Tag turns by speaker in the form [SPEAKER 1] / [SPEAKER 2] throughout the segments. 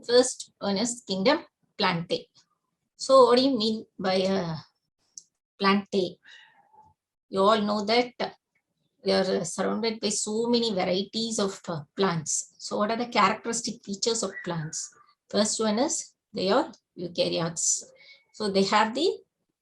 [SPEAKER 1] First one is Kingdom Plantae. So what do you mean by Plantae? You all know that we are surrounded by so many varieties of plants. So what are the characteristic features of plants? First one is they are eukaryotes. So they have the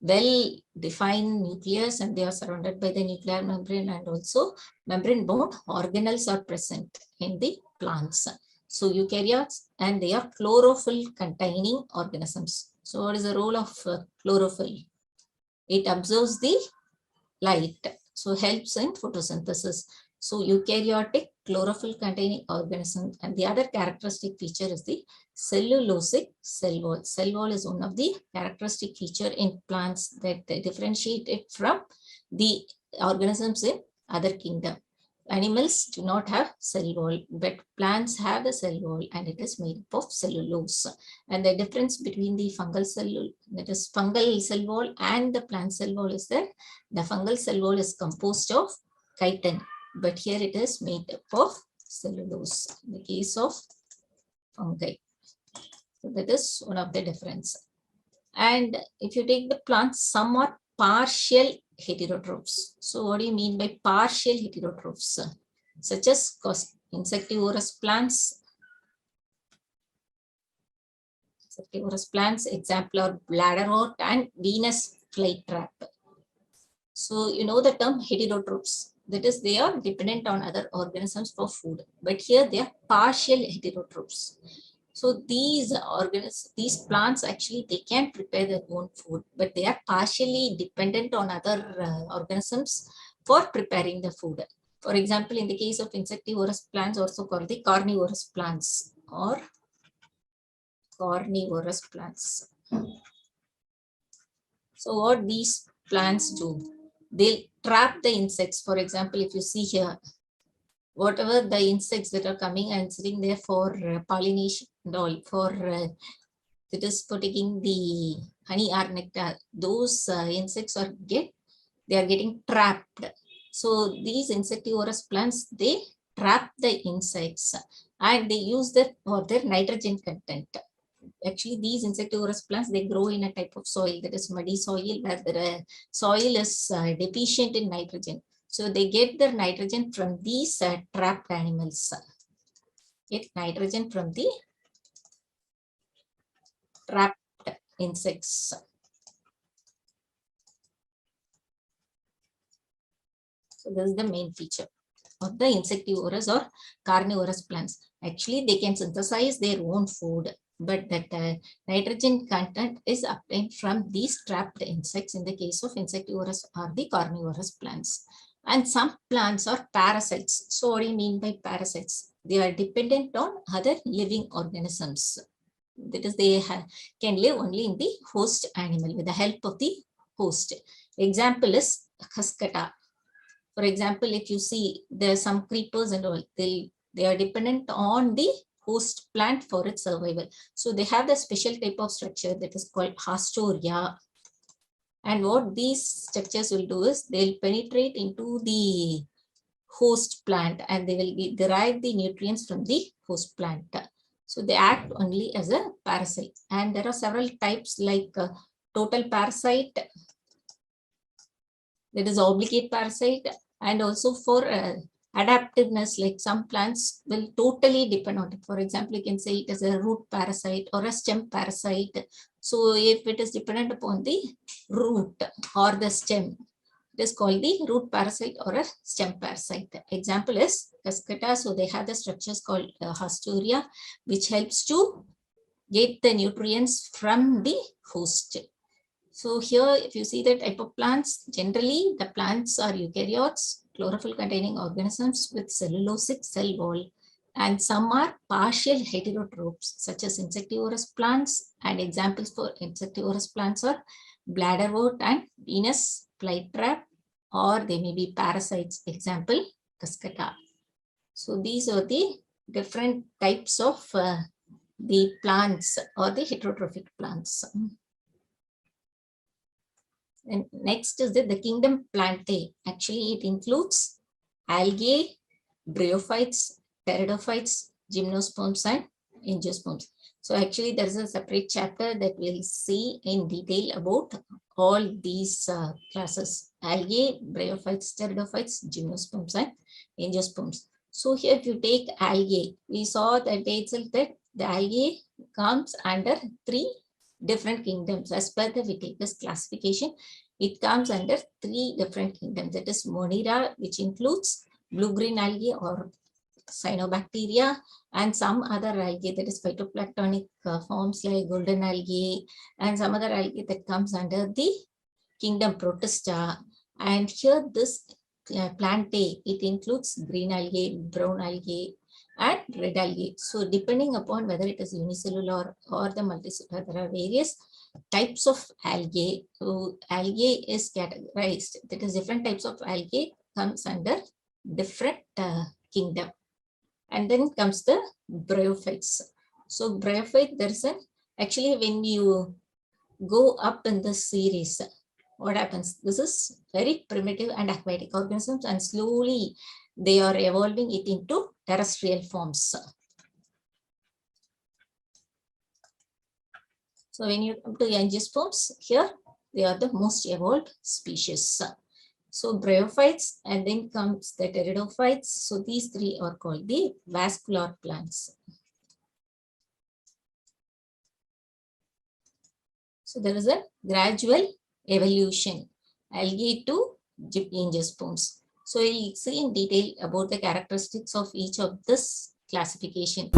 [SPEAKER 1] well-defined nucleus and they are surrounded by the nuclear membrane, and also membrane-bound organelles are present in the plants. So eukaryotes, and they are chlorophyll containing organisms. So what is the role of chlorophyll? It absorbs the light, so helps in photosynthesis. So eukaryotic chlorophyll containing organism, and the other characteristic feature is the cellulosic cell wall. Cell wall is one of the characteristic feature in plants that differentiate it from the organisms in other kingdom. Animals do not have cell wall, but plants have the cell wall, and it is made up of cellulose. And the difference between the fungal cell, that is fungal cell wall, and the plant cell wall is that the fungal cell wall is composed of chitin, but here it is made up of cellulose in the case of fungi. So that is one of the difference. And if you take the plants, some are partial heterotrophs. So what do you mean by partial heterotrophs? Such as insectivorous plants. Insectivorous plants, example are bladderwort and Venus flytrap. So you know the term heterotrophs. That is, they are dependent on other organisms for food. But here they are partial heterotrophs. So these plants actually, they can prepare their own food, but they are partially dependent on other organisms for preparing the food. For example, in the case of insectivorous plants, also called the carnivorous plants or carnivorous plants. So what these plants do, they'll trap the insects. For example, if you see here, whatever the insects that are coming and sitting there for pollination and all, for it is for taking the honey or nectar, those insects are getting trapped. So these insectivorous plants, they trap the insects and they use that for their nitrogen content. Actually, these insectivorous plants, they grow in a type of soil, that is muddy soil, where the soil is deficient in nitrogen. So they get their nitrogen from these trapped animals. Get nitrogen from the trapped insects. So this is the main feature of the insectivorous or carnivorous plants. Actually, they can synthesize their own food, but that nitrogen content is obtained from these trapped insects in the case of insectivorous or the carnivorous plants. And some plants are parasites. So what do you mean by parasites? They are dependent on other living organisms. That is, they can live only in the host animal with the help of the host. Example is Cascata. For example, if you see there are some creepers and all, they are dependent on the host plant for its survival. So they have the special type of structure that is called hastoria. And what these structures will do is they'll penetrate into the host plant and they will derive the nutrients from the host plant. So they act only as a parasite. And there are several types like total parasite, that is obligate parasite, and also for adaptiveness, like some plants will totally depend on it. For example, you can say it is a root parasite or a stem parasite. So if it is dependent upon the root or the stem, it is called the root parasite or a stem parasite. Example is Cascata. So they have the structures called hastoria, which helps to get the nutrients from the host. So here, if you see the type of plants, generally the plants are eukaryotes, chlorophyll containing organisms with cellulosic cell wall, and some are partial heterotrophs such as insectivorous plants, and examples for insectivorous plants are bladderwort and Venus flytrap, or they may be parasites, example Cascata. So these are the different types of the plants or the heterotrophic plants. And next is the Kingdom Plantae. Actually, it includes algae, bryophytes, pteridophytes, gymnosperms, and angiosperms. So actually there is a separate chapter that we'll see in detail about all these classes: algae, bryophytes, pteridophytes, gymnosperms and angiosperms. So here if you take algae, we saw that day itself that the algae comes under 3 different kingdoms. As per the Whitaker's classification, it comes under 3 different kingdoms. That is Monera, which includes blue-green algae or cyanobacteria, and some other algae, that is phytoplanktonic forms like golden algae, and some other algae that comes under the kingdom Protista. And here this Plantae, it includes green algae, brown algae and red algae. So depending upon whether it is unicellular or the multicellular, there are various types of algae. So algae is categorized, that is different types of algae comes under different kingdom. And then comes the bryophytes. So bryophyte, there's an, actually when you go up in the series, what happens? This is very primitive and aquatic organisms, and slowly they are evolving it into terrestrial forms. So when you come to angiosperms, here they are the most evolved species. So bryophytes, and then comes the pteridophytes. So these 3 are called the vascular plants. So there is a gradual evolution, algae to angiosperms. So we'll see in detail about the characteristics of each of this classification.